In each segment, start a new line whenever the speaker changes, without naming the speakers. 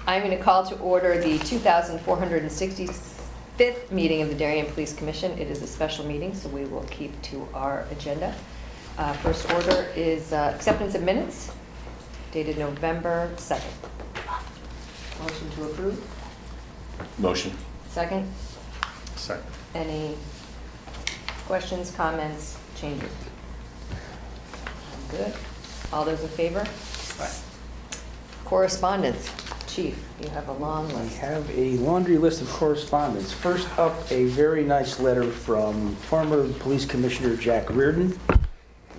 I'm going to call to order the 2,465th meeting of the Darien Police Commission. It is a special meeting, so we will keep to our agenda. First order is acceptance of minutes dated November 2nd. Motion to approve?
Motion.
Second?
Second.
Any questions, comments, changes? Good. All those in favor?
Aye.
Correspondence. Chief, you have a long
We
list.
have a laundry list of correspondence. First up, a very nice letter from former Police Commissioner Jack Reardon, a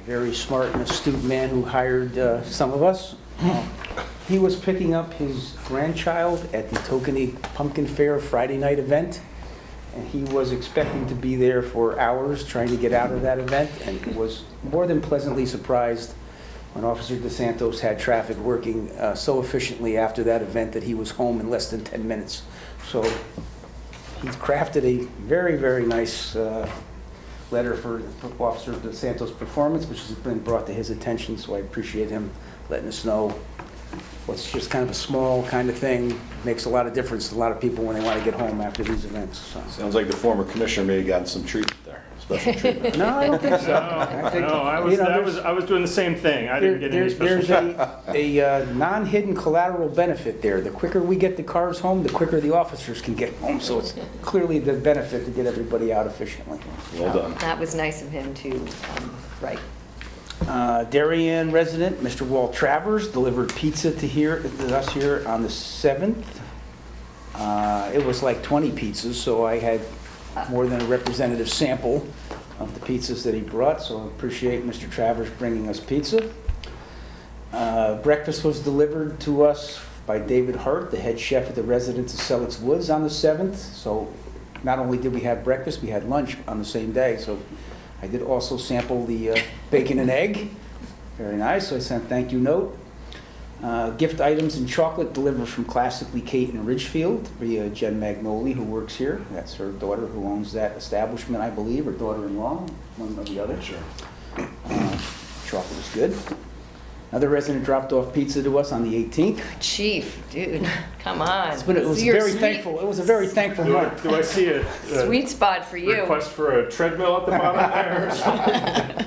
very smart and astute man who hired some of us. He was picking up his grandchild at the Tokenie Pumpkin Fair Friday night event, and he was expecting to be there for hours trying to get out of that event, and he was more than pleasantly surprised when Officer DeSantos had traffic working so efficiently after that event that he was home in less than 10 minutes. So he's crafted a very, very nice letter for Officer DeSantos' performance, which has been brought to his attention, so I appreciate him letting us know what's just kind of a small kind of thing. Makes a lot of difference to a lot of people when they want to get home after these events. So.
Sounds like the former commissioner may have gotten some treatment there, special treatment.
No, I don't think so.
I was doing the same thing. I didn't get any special.
There's a non-hidden collateral benefit there. The quicker we get the cars home, the quicker the officers can get home. So it's clearly the benefit to get everybody out efficiently.
Well done.
That was nice of him to write.
Darien resident, Mr. Walt Travers, delivered pizza to us here on the 7th. It was like 20 pizzas, so I had more than a representative sample of the pizzas that he brought, so I appreciate Mr. Travers bringing us pizza. Breakfast was delivered to us by David Hart, the head chef at the residence of Selleck's Woods on the 7th. So not only did we have breakfast, we had lunch on the same day. So I did also sample the bacon and egg. Very nice. So I sent a thank you note. Gift items and chocolate delivered from Classically Kate in Ridgefield via Jen Magnoli, who works here. That's her daughter who owns that establishment, I believe, or daughter-in-law, one or the other.
Sure.
Chocolate was good. Another resident dropped off pizza to us on the 18th.
Chief, dude, come on.
It was very thankful. It was a very thankful month.
Do I see a
Sweet spot for you.
request for a treadmill at the bottom there? Or something?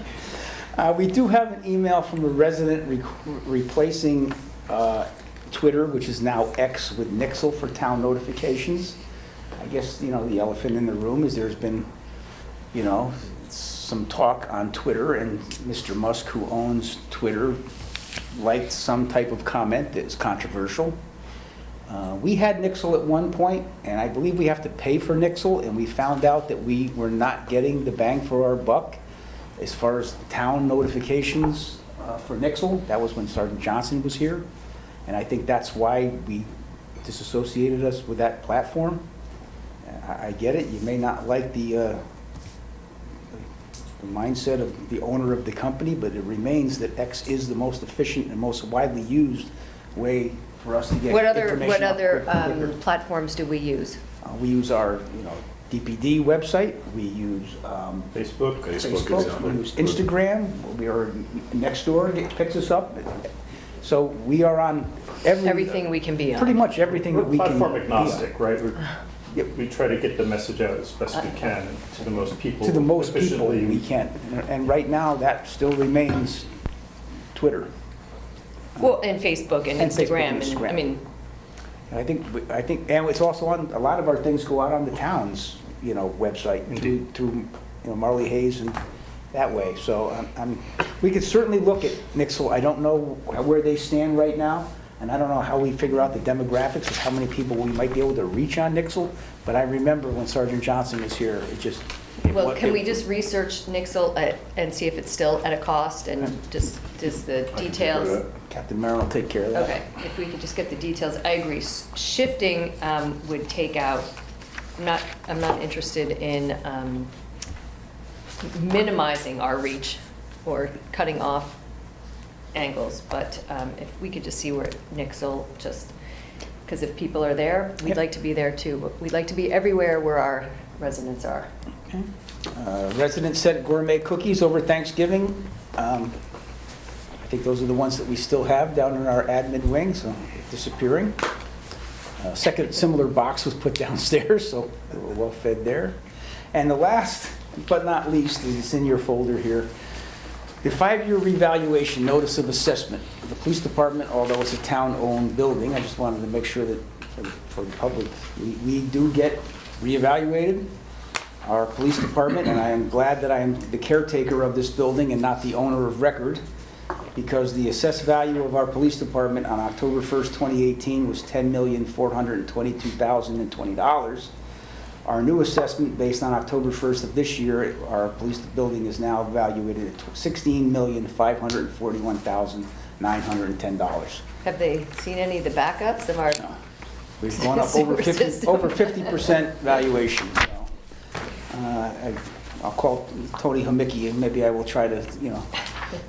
We do have an email from a resident replacing Twitter, which is now X, with Nixle for town notifications. I guess, the elephant in the room is there's been, some talk on Twitter, and Mr. Musk, who owns Twitter, liked some type of comment that is controversial. We had Nixle at one point, and I believe we have to pay for Nixle, and we found out that we were not getting the bang for our buck as far as town notifications for Nixle. That was when Sergeant Johnson was here, and I think that's why we disassociated us with that platform. I get it. You may not like the mindset of the owner of the company, but it remains that X is the most efficient and most widely used way for us to get information.
What other
quicker.
platforms do we use?
We use our, DPD website. We use
Facebook.
Facebook. We use Instagram. We are Nextdoor picks us up. So we are on
Everything we can be on.
pretty much everything
We're
that we can
platform
be
agnostic, right?
Yep.
We try to get the message out as best we can to the most people.
To the most people
efficiently.
we can. And right now, that still remains Twitter.
Well, and Facebook and
And Facebook
Instagram.
and Instagram.
I mean,
I think, and it's also on, a lot of our things go out on the town's, website through Marley Hayes and that way. So we could certainly look at Nixle. I don't know where they stand right now, and I don't know how we figure out the demographics of how many people we might be able to reach on Nixle. But I remember when Sergeant Johnson was here,
well, can we just research Nixle and see if it's still at a cost and just the details?
Captain Merrill will take care of that.
Okay, if we could just get the details, I agree. Shifting would take out, I'm not interested in minimizing our reach or cutting off angles, but if we could just see where Nixle because if people are there, we'd like to be there too. But we'd like to be everywhere where our residents are.
Okay. Residents set gourmet cookies over Thanksgiving. I think those are the ones that we still have down in our admin wing, so disappearing. A second similar box was put downstairs, so we were well fed there. And the last but not least is in your folder here. The 5-year revaluation notice of assessment. The police department, although it's a town-owned building, I just wanted to make sure that for the public, we do get reevaluated. Our police department, and I am glad that I am the caretaker of this building and not the owner of record, because the assessed value of our police department on October 1st, 2018 was $10,422,020. Our new assessment, based on October 1st of this year, our police building is now evaluated at $16,541,910.
Have they seen any of the backups of our?
We've gone up over
Sewer
50,
system.
over 50% valuation. So, I'll call Tony Hamicki and maybe I will try to,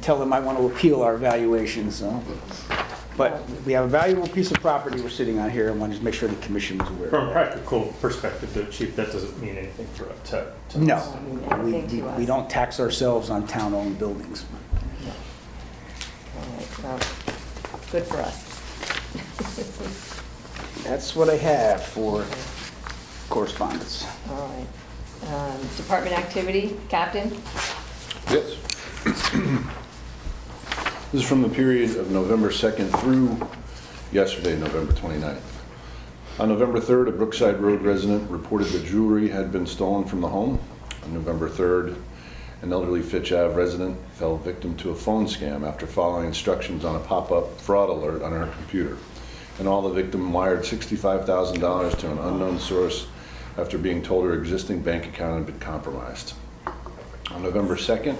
tell him I want to appeal our valuation. So, but we have a valuable piece of property we're sitting on here. I want to just make sure the commission was aware.
From a practical perspective, though, Chief, that doesn't mean anything for us.
No,
I mean, everything to us.
we don't tax ourselves on town-owned buildings.
All right, well, good for us.
That's what I have for correspondence.
All right. Department activity, Captain?
Yes. This is from the period of November 2nd through yesterday, November 29th. On November 3rd, a Brookside Road resident reported that jewelry had been stolen from the home. On November 3rd, an elderly Fitch Ave resident fell victim to a phone scam after following instructions on a pop-up fraud alert on her computer. In all, the victim wired $65,000 to an unknown source after being told her existing bank account had been compromised. On November 10th,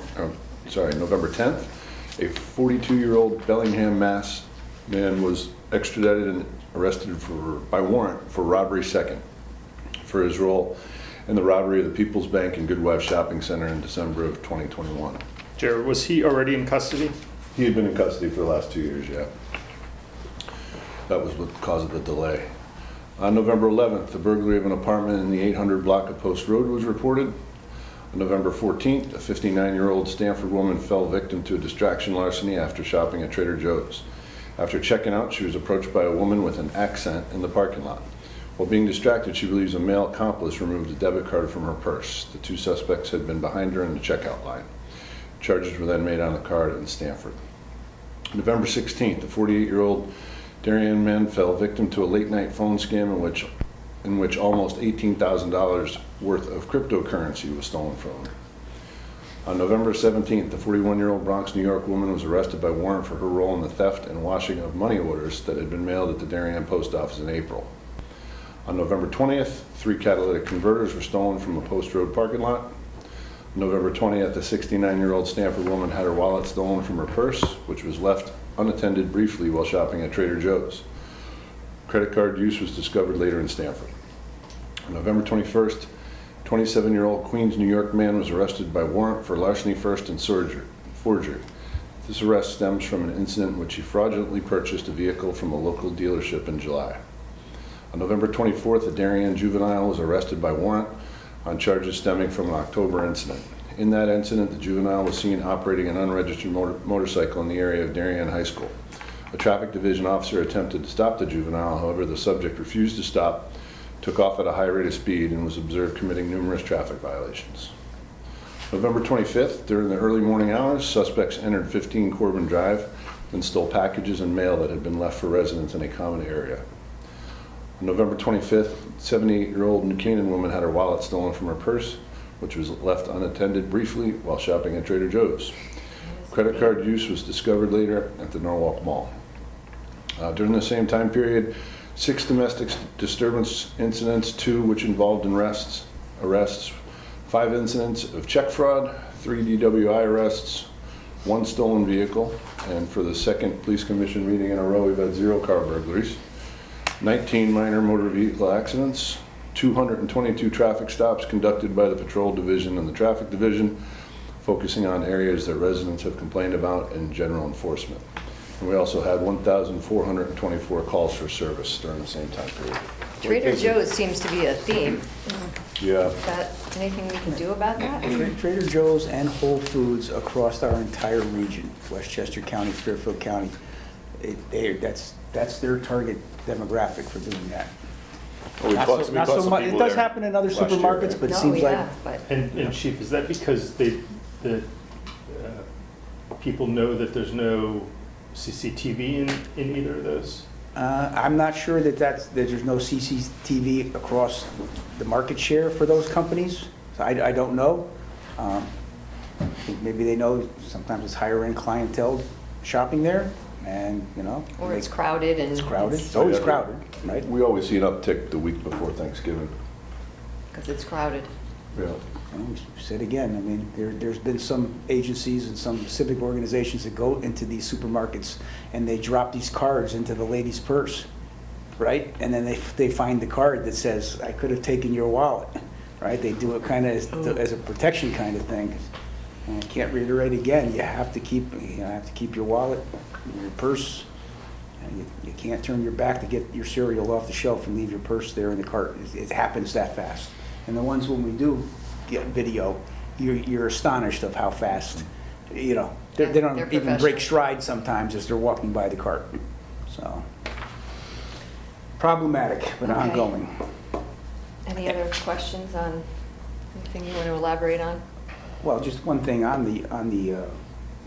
a 42-year-old Bellingham, Mass. man was extradited and arrested by warrant for robbery second for his role in the robbery of the People's Bank and Goodwife Shopping Center in December of 2021.
Jared, was he already in custody?
He had been in custody for the last 2 years, yeah. That was what caused the delay. On November 11th, the burglary of an apartment in the 800 block of Post Road was reported. On November 14th, a 59-year-old Stanford woman fell victim to a distraction larceny after shopping at Trader Joe's. After checking out, she was approached by a woman with an accent in the parking lot. While being distracted, she believes a male accomplice removed a debit card from her purse. The two suspects had been behind her in the checkout line. Charges were then made on the card in Stanford. November 16th, a 48-year-old Darien man fell victim to a late-night phone scam in which almost $18,000 worth of cryptocurrency was stolen from her. On November 17th, the 41-year-old Bronx, New York woman was arrested by warrant for her role in the theft and washing of money orders that had been mailed at the Darien post office in April. On November 20th, 3 catalytic converters were stolen from a Post Road parking lot. On November 20th, a 69-year-old Stanford woman had her wallet stolen from her purse, which was left unattended briefly while shopping at Trader Joe's. Credit card use was discovered later in Stanford. On November 21st, 27-year-old Queens, New York man was arrested by warrant for larceny first and forgery. This arrest stems from an incident in which he fraudulently purchased a vehicle from a local dealership in July. On November 24th, a Darien juvenile was arrested by warrant on charges stemming from an October incident. In that incident, the juvenile was seen operating an unregistered motorcycle in the area of Darien High School. A traffic division officer attempted to stop the juvenile, however, the subject refused to stop, took off at a high rate of speed, and was observed committing numerous traffic violations. November 25th, during the early morning hours, suspects entered 15 Corbin Drive and stole packages and mail that had been left for residents in a common area. On November 25th, 78-year-old New Canaan woman had her wallet stolen from her purse, which was left unattended briefly while shopping at Trader Joe's. Credit card use was discovered later at the Norwalk Mall. During the same time period, 6 domestic disturbance incidents, 2 which involved arrests, 5 incidents of check fraud, 3 DWI arrests, 1 stolen vehicle, and for the second police commission meeting in a row, we've had 0 car burglaries, 19 minor motor vehicle accidents, 222 traffic stops conducted by the Patrol Division and the Traffic Division, focusing on areas that residents have complained about and general enforcement. And we also had 1,424 calls for service during the same time period.
Trader Joe's seems to be a theme.
Yeah.
Is that anything we can do about that?
Trader Joe's and Whole Foods across our entire region, Westchester County, Fairfield County, that's their target demographic for doing that.
We
Not
caught
so- not so
some
much.
people
It does
there
happen in other
last year,
supermarkets,
right?
but it
No,
seems
we
like,
have, but
And Chief, is that because people know that there's no CCTV in either of those?
I'm not sure that that there's no CCTV across the market share for those companies. So I don't know. I think maybe they know sometimes it's higher end clientele shopping there, and, you know.
or it's crowded and.
It's crowded. It's always crowded, right?
We always see an uptick the week before Thanksgiving.
Because it's crowded.
Yeah.
And we said again, I mean, there's been some agencies and some civic organizations that go into these supermarkets and they drop these cards into the lady's purse, right? And then they find the card that says, "I could have taken your wallet," right? They do it kind of as a protection kind of thing. And I can't reiterate again, you have to keep your wallet, your purse, and you can't turn your back to get your cereal off the shelf and leave your purse there in the cart. It happens that fast. And the ones when we do get video, you're astonished of how fast, you know, they
They're
don't even
professional.
break stride sometimes as they're walking by the cart. So, problematic, but
Okay.
ongoing.
Any other questions on anything you want to elaborate on?
Well, just one thing on the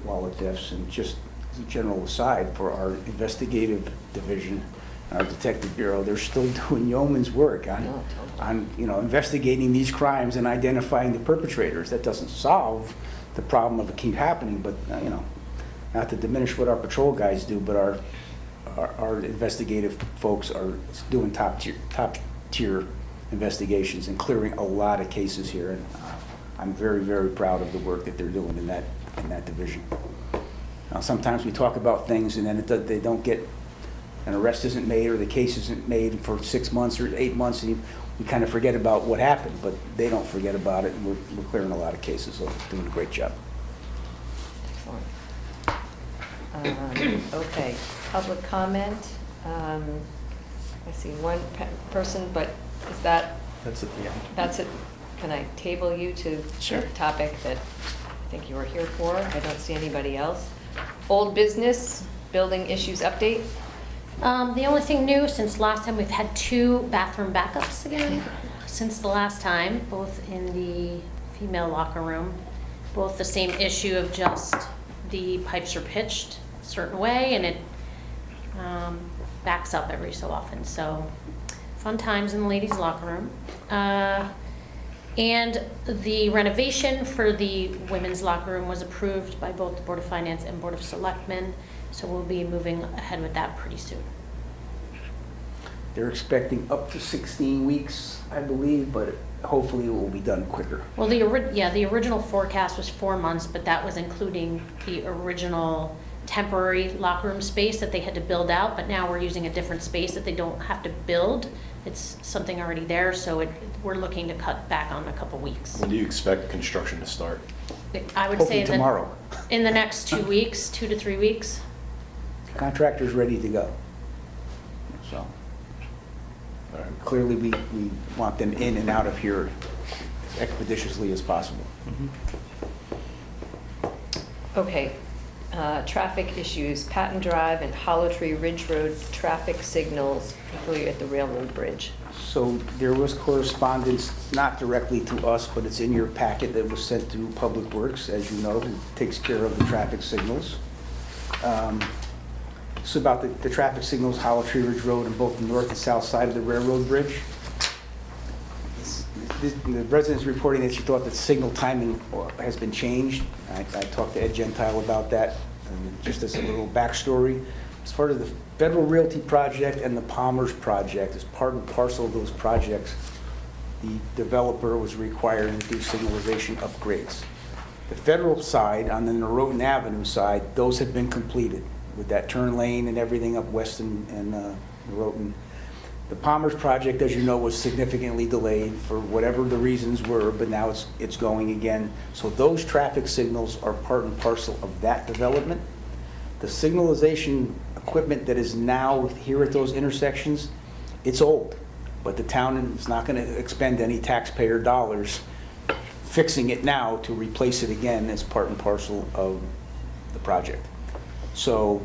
wallet thefts, and just as a general aside, for our investigative division, our detective bureau, they're still doing yeoman's work on investigating these crimes and identifying the perpetrators. That doesn't solve the problem of it keep happening, but not to diminish what our patrol guys do, but our investigative folks are doing top tier investigations and clearing a lot of cases here, and I'm very, very proud of the work that they're doing in that division. Now, sometimes we talk about things and then they don't get, an arrest isn't made or the case isn't made for 6 months or 8 months, and we kind of forget about what happened, but they don't forget about it, and we're clearing a lot of cases, so doing a great job.
Excellent. Okay, public comment. I see one person, but is that,
That's at the end.
that's it? Can I table you to
Sure.
the topic that I think you were here for? I don't see anybody else. Old business, building issues update?
The only thing new since last time, we've had 2 bathroom backups again since the last time, both in the female locker room. Both the same issue of just the pipes are pitched a certain way and it backs up every so often. So fun times in the ladies' locker room. And the renovation for the women's locker room was approved by both the Board of Finance and Board of Selectmen. So we'll be moving ahead with that pretty soon.
They're expecting up to 16 weeks, I believe, but hopefully it will be done quicker.
Well, the original forecast was 4 months, but that was including the original temporary locker room space that they had to build out, but now we're using a different space that they don't have to build. It's something already there, so we're looking to cut back on a couple weeks.
When do you expect construction to start?
I would
Hopefully
say
tomorrow.
in the next 2 weeks, 2 to 3 weeks.
Contractor's ready to go. So clearly we want them in and out of here as expeditiously as possible.
Okay, traffic issues, Patton Drive and Hollow Tree Ridge Road traffic signals, particularly at the railroad bridge.
So there was correspondence, not directly to us, but it's in your packet that was sent to Public Works, as you know, who takes care of the traffic signals. It's about the traffic signals, Hollow Tree Ridge Road, and both the north and south side of the railroad bridge. The resident's reporting that she thought that signal timing has been changed. I talked to Ed Gentile about that, and just as a little backstory. As far as the Federal Realty project and the Palmer's project, as part and parcel of those projects, the developer was required to do signalization upgrades. The federal side, on the Norotan Avenue side, those have been completed with that turn lane and everything up West and Norotan. The Palmer's project, as you know, was significantly delayed for whatever the reasons were, but now it's going again. So those traffic signals are part and parcel of that development. The signalization equipment that is now here at those intersections, it's old, but the town is not going to expend any taxpayer dollars fixing it now to replace it again as part and parcel of the project. So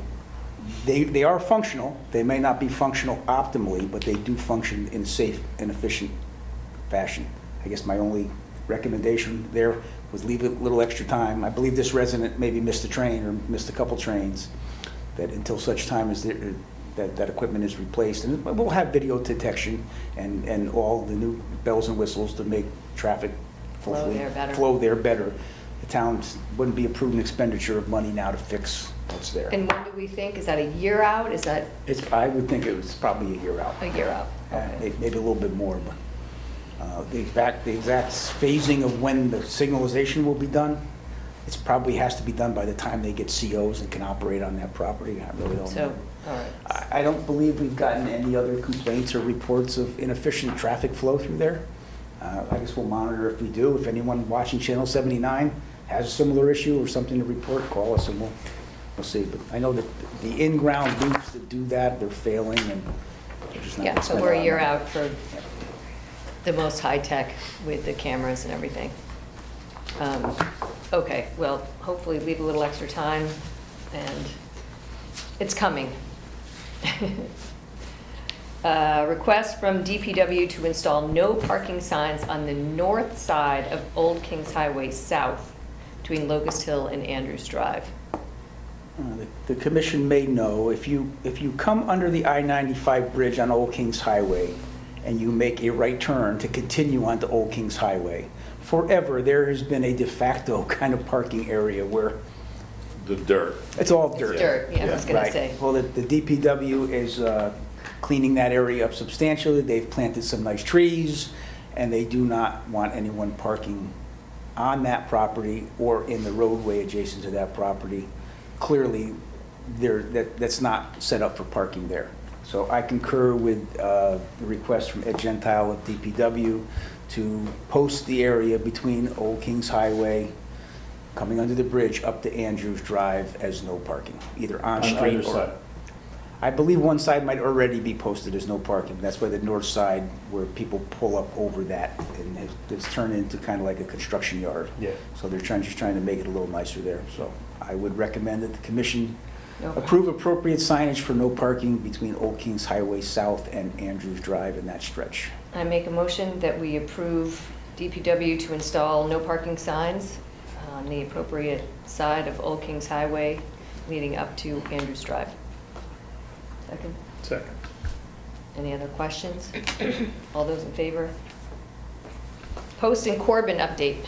They are functional. They may not be functional optimally, but they do function in a safe and efficient fashion. I guess my only recommendation there was leave it a little extra time. I believe this resident maybe missed a train or missed a couple trains, that until such time as that equipment is replaced. And we'll have video detection and all the new bells and whistles to make traffic
Flow there better.
flow there better. The town wouldn't be a prudent expenditure of money now to fix what's there.
And when do we think, is that a year out? Is that
I would think it was probably a year out.
a year out? Okay.
Maybe a little bit more, but the exact phasing of when the signalization will be done, it probably has to be done by the time they get COs and can operate on that property. I really don't
So,
know.
all right.
I don't believe we've gotten any other complaints or reports of inefficient traffic flow through there. I guess we'll monitor if we do. If anyone watching Channel 79 has a similar issue or something to report, call us and we'll see. But I know that the in-ground loops that do that, they're failing and they're just not.
Yeah,
gonna
so
spend
we're
lot
a
of
year
money.
out for the most high-tech with the cameras and everything. Okay, well, hopefully leave a little extra time, and it's coming. Request from DPW to install no parking signs on the north side of Old Kings Highway South between Locust Hill and Andrews Drive.
The commission may know, if you come under the I-95 bridge on Old Kings Highway and you make a right turn to continue onto Old Kings Highway, forever there has been a de facto kind of parking area where
The dirt.
it's all dirt.
It's dirt, yeah, I was gonna
Right.
say.
Well, the DPW is cleaning that area up substantially. They've planted some nice trees, and they do not want anyone parking on that property or in the roadway adjacent to that property. Clearly, that's not set up for parking there. So I concur with the request from Ed Gentile of DPW to post the area between Old Kings Highway, coming under the bridge up to Andrews Drive as no parking, either on
On
street
either
or.
side.
I believe one side might already be posted as no parking. That's by the north side where people pull up over that and it's turned into kind of like a construction yard.
Yeah.
So they're just trying to make it a little nicer there. So I would recommend that the commission
No.
approve appropriate signage for no parking between Old Kings Highway South and Andrews Drive in that stretch.
I make a motion that we approve DPW to install no parking signs on the appropriate side of Old Kings Highway leading up to Andrews Drive. Second.
Second.
Any other questions? All those in favor? Post and Corbin update.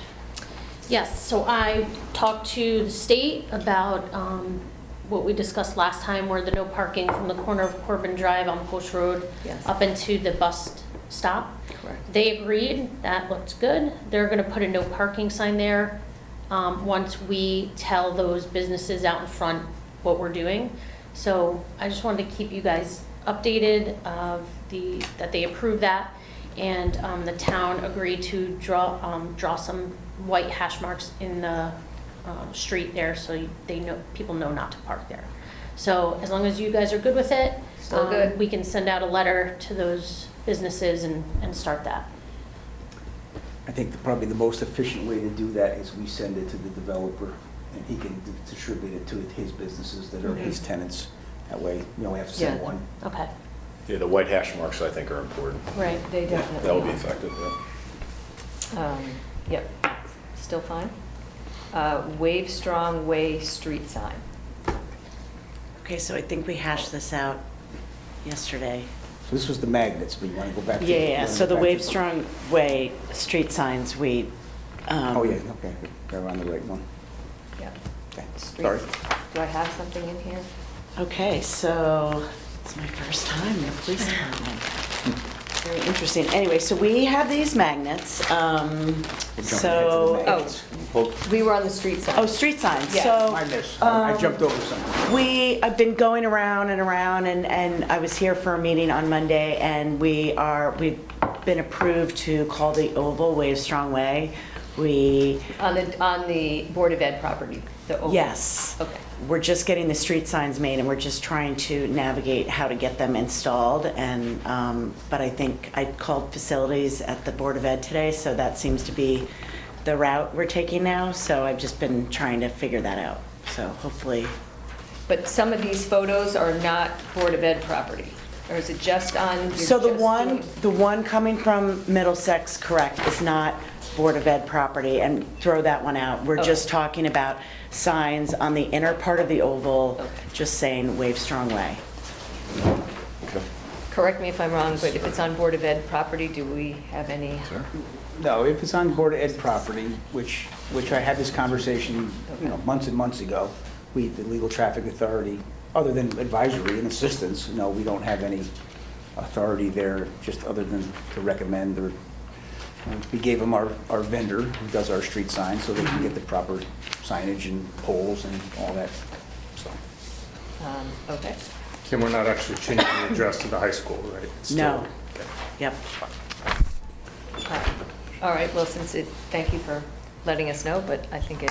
Yes, so I talked to the state about what we discussed last time, where the no parking from the corner of Corbin Drive on Post Road
Yes.
up into the bus stop.
Correct.
They agreed, that looks good. They're gonna put a no parking sign there once we tell those businesses out in front what we're doing. So I just wanted to keep you guys updated of that they approved that. And the town agreed to draw some white hash marks in the street there, so people know not to park there. So as long as you guys are good with it,
Still good.
we can send out a letter to those businesses and start that.
I think probably the most efficient way to do that is we send it to the developer and he can distribute it to his businesses that are his tenants. That way, we only have to send
Yeah.
one.
Okay,
Yeah, the white hash marks, I think, are important.
right.
They definitely.
That will be
are.
effective, yeah.
Yep, still fine. Wave Strong Way street sign.
Okay, so I think we hashed this out yesterday.
So this was the magnets, but you want to go back to?
Yeah, so the Wave Strong Way street signs, we.
Oh, yeah, okay, we're on the right one.
Yeah.
Okay,
Street-
sorry.
Do I have something in here?
Okay, so it's my first time in the police department. Very interesting. Anyway, so we have these magnets.
We're jumping ahead to the
So,
magnets.
We were on the street sign.
oh, street signs.
Yes.
So
I missed, I jumped over something.
I've been going around and around, and I was here for a meeting on Monday, and we've been approved to call the Oval Wave Strong Way.
On the Board of Ed property, the open.
Yes.
Okay.
We're just getting the street signs made, and we're just trying to navigate how to get them installed. And but I think I called facilities at the Board of Ed today, so that seems to be the route we're taking now. So I've just been trying to figure that out. So hopefully
But some of these photos are not Board of Ed property, or is it just on? you're
So the
just
one,
doing-
the one coming from Middlesex, correct, is not Board of Ed property, and throw that one out. We're
Okay.
just talking about signs on the inner part of the oval,
Okay.
just saying Wave Strong Way.
Okay.
Correct me if I'm wrong, but if it's on Board of Ed property, do we have any?
Sir?
No, if it's on Board of Ed property, which I had this conversation, months and months ago, we, the Legal Traffic Authority, other than advisory and assistance, no, we don't have any authority there, just other than to recommend, or we gave them our vendor who does our street signs so they can get the proper signage and poles and all that, so.
Okay.
Kim, we're not actually changing the address to the high school, right? It's still-
No.
Okay.
Yep.
All right, well, thank you for letting us know, but I think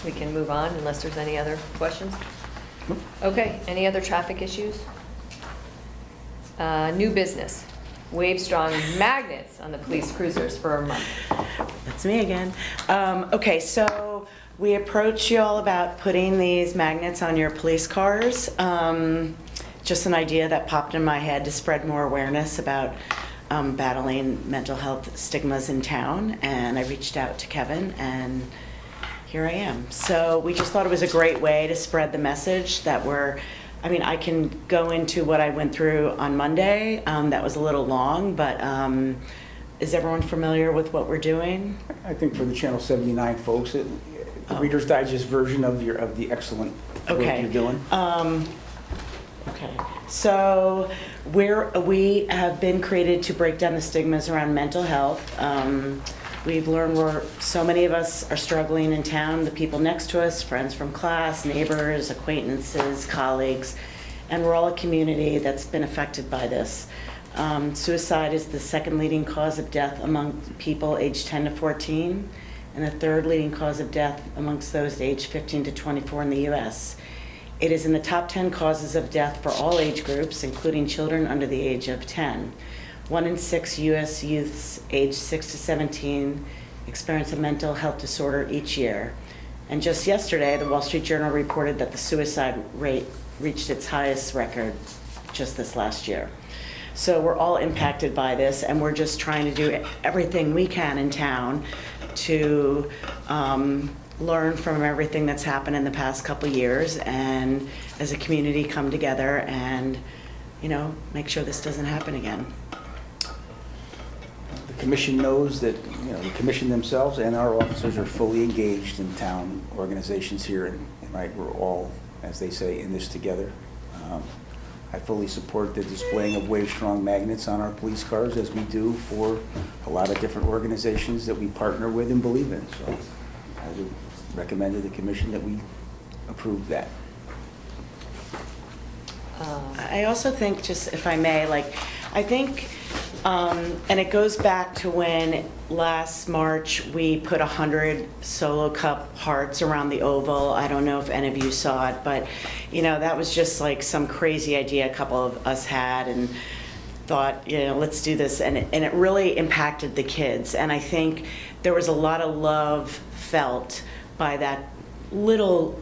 we can move on unless there's any other questions. Okay, any other traffic issues? New business, Wave Strong magnets on the police cruisers for a month.
That's me again. Okay, so we approached you all about putting these magnets on your police cars. Just an idea that popped in my head to spread more awareness about battling mental health stigmas in town. And I reached out to Kevin, and here I am. So we just thought it was a great way to spread the message that I can go into what I went through on Monday. That was a little long, but is everyone familiar with what we're doing?
I think for the Channel 79 folks, the Reader's Digest version of the excellent work
Okay.
you're doing.
Okay, so we have been created to break down the stigmas around mental health. We've learned so many of us are struggling in town, the people next to us, friends from class, neighbors, acquaintances, colleagues, and we're all a community that's been affected by this. Suicide is the second leading cause of death among people aged 10 to 14, and the third leading cause of death amongst those aged 15 to 24 in the U.S. It is in the top 10 causes of death for all age groups, including children under the age of 10. 1 in 6 U.S. youths aged 6 to 17 experience a mental health disorder each year. And just yesterday, the Wall Street Journal reported that the suicide rate reached its highest record just this last year. So we're all impacted by this, and we're just trying to do everything we can in town to learn from everything that's happened in the past couple years, and as a community come together and, make sure this doesn't happen again.
The commission knows that, the commission themselves and our officers are fully engaged in town organizations here, and right, we're all, as they say, in this together. I fully support the displaying of Wave Strong magnets on our police cars, as we do for a lot of different organizations that we partner with and believe in. So I would recommend to the commission that we approve that.
I also think, just if I may, I think, and it goes back to when last March we put 100 Solo Cup hearts around the oval. I don't know if any of you saw it, but that was just like some crazy idea a couple of us had, and thought, let's do this, and it really impacted the kids. And I think there was a lot of love felt by that little,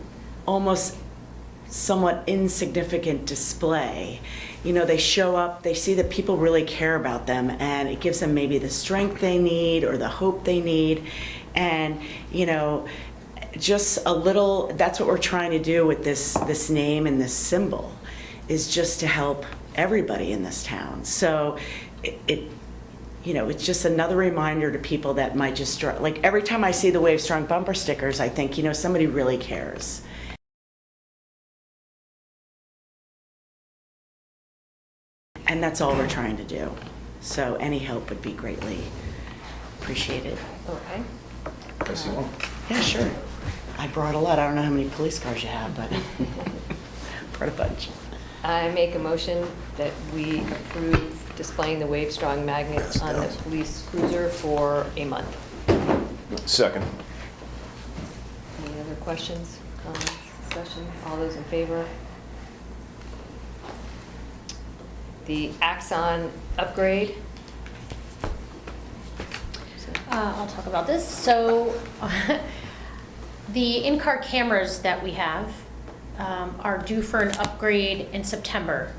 almost somewhat insignificant display. They show up, they see that people really care about them, and it gives them maybe the strength they need or the hope they need. And, just a little, that's what we're trying to do with this name and this symbol, is just to help everybody in this town. So it's just another reminder to people that might just, every time I see the Wave Strong bumper stickers, I think, somebody really cares. And that's all we're trying to do. So any help would be greatly appreciated.
Okay.
I see one.
Yeah, sure. I brought a lot. I don't know how many police cars you have, but brought a bunch.
I make a motion that we approve displaying the Wave Strong magnets on the police cruiser for a month.
Second.
Any other questions, comments, discussion? All those in favor? The Axon upgrade.
I'll talk about this. So the in-car cameras that we have are due for an upgrade in September.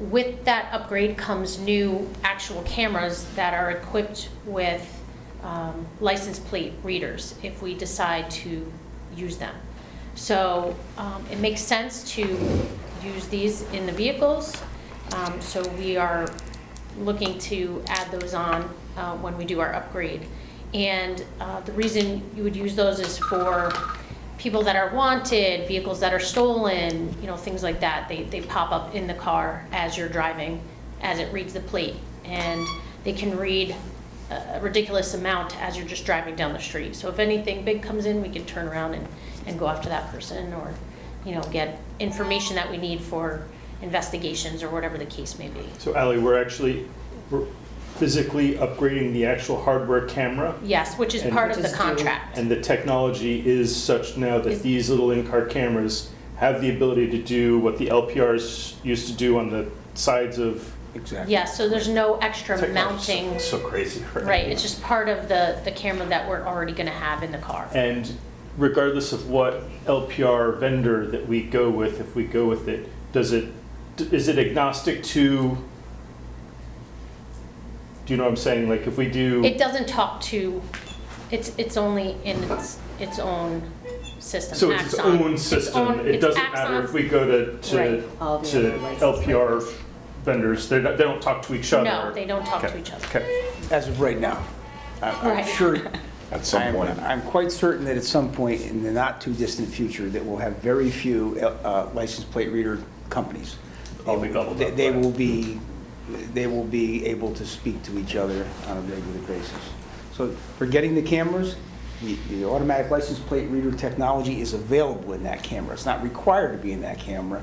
With that upgrade comes new actual cameras that are equipped with license plate readers if we decide to use them. So it makes sense to use these in the vehicles. So we are looking to add those on when we do our upgrade. And the reason you would use those is for people that are wanted, vehicles that are stolen, things like that. They pop up in the car as you're driving, as it reads the plate. And they can read a ridiculous amount as you're just driving down the street. So if anything big comes in, we can turn around and go after that person, or get information that we need for investigations or whatever the case may be.
So Ally, we're physically upgrading the actual hardware camera,
Yes, which is
And-
part of
Which
the
is due.
contract.
and the technology is such now that these little in-car cameras have the ability to do what the LPRs used to do on the sides of
Exactly.
Yes, so there's no extra
technology.
mounting.
So crazy, right?
Right, it's just part of the camera that we're already gonna have in the car.
And regardless of what LPR vendor that we go with, if we go with it, is it agnostic to, do you know what I'm saying? Like if we do,
It doesn't talk to, it's only in its own system.
so it's its
Axon.
own system. It
it's
doesn't matter
Axon.
if we go
Right.
All the
to
other license
LPR
plates.
vendors, they don't talk to each other.
No, they don't talk to
Okay.
each other.
Okay.
As of right now. I'm
Right.
sure,
At some point.
I'm quite certain that at some point in the not-too-distant future, that we'll have very few license plate reader companies.
I'll be gobbled up
They
by
will be, they will be able to speak to each other on a regular basis. So for getting the cameras, the automatic license plate reader technology is available in that camera. It's not required to be in that camera,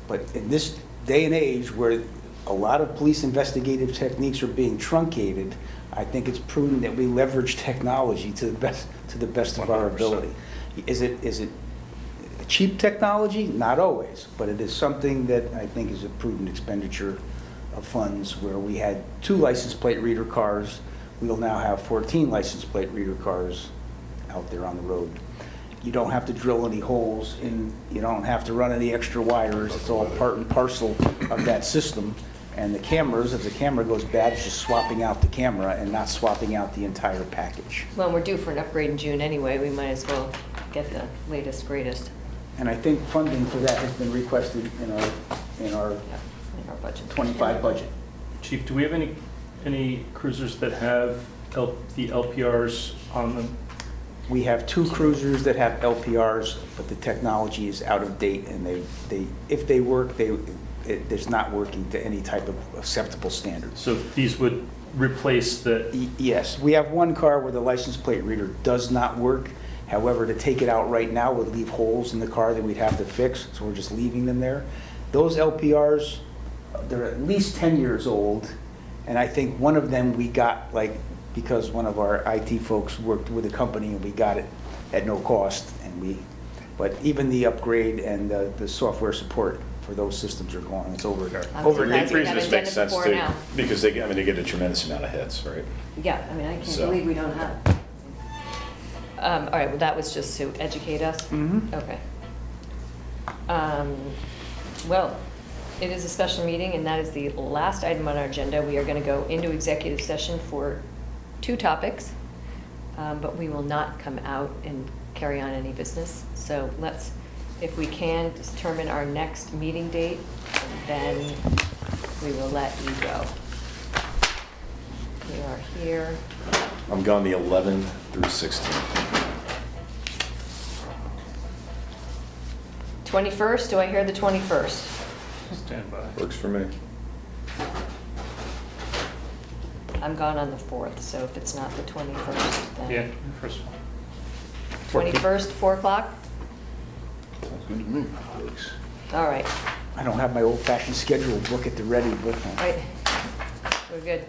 but in this day and age where a lot of police investigative techniques are being truncated, I think it's prudent that we leverage technology to the best of our
100%.
ability. Is it cheap technology? Not always, but it is something that I think is a prudent expenditure of funds. Where we had 2 license plate reader cars, we'll now have 14 license plate reader cars out there on the road. You don't have to drill any holes in, you don't have to run any extra wires. It's all part and parcel of that system. And the cameras, if the camera goes bad, it's just swapping out the camera and not swapping out the entire package.
Well, we're due for an upgrade in June anyway, we might as well get the latest, greatest
And I think funding for that has been requested in our
in our budget.
25 budget.
Chief, do we have any cruisers that have the LPRs on them?
We have 2 cruisers that have LPRs, but the technology is out of date, and if they work, it's not working to any type of acceptable standards.
So these would replace the,
Yes, we have 1 car where the license plate reader does not work. However, to take it out right now would leave holes in the car that we'd have to fix, so we're just leaving them there. Those LPRs, they're at least 10 years old, and I think one of them we got, because one of our IT folks worked with a company and we got it at no cost, but even the upgrade and the software support for those systems are gone. It's over.
I'm
Over
surprised
the
we
reason this
haven't
makes
done it
sense
before
too,
now.
because they get a tremendous amount of hits, right?
Yeah, I mean, I can't
So-
believe we don't have. All right, well, that was just to educate us?
Mhm.
Okay. Well, it is a special meeting, and that is the last item on our agenda. We are going to go into executive session for 2 topics, but we will not come out and carry on any business. So let's, if we can, determine our next meeting date, and then we will let you go. We are here.
I'm gone the 11th through 16th.
21st, do I hear the 21st?
stand by.
Works for me.
I'm gone on the 4th, so if it's not the 21st,
Yeah,
then.
first one.
21st, 4 o'clock?
Sounds good to me.
Works.
All right,
I don't have my old-fashioned schedule book at the ready, but
right. We're good.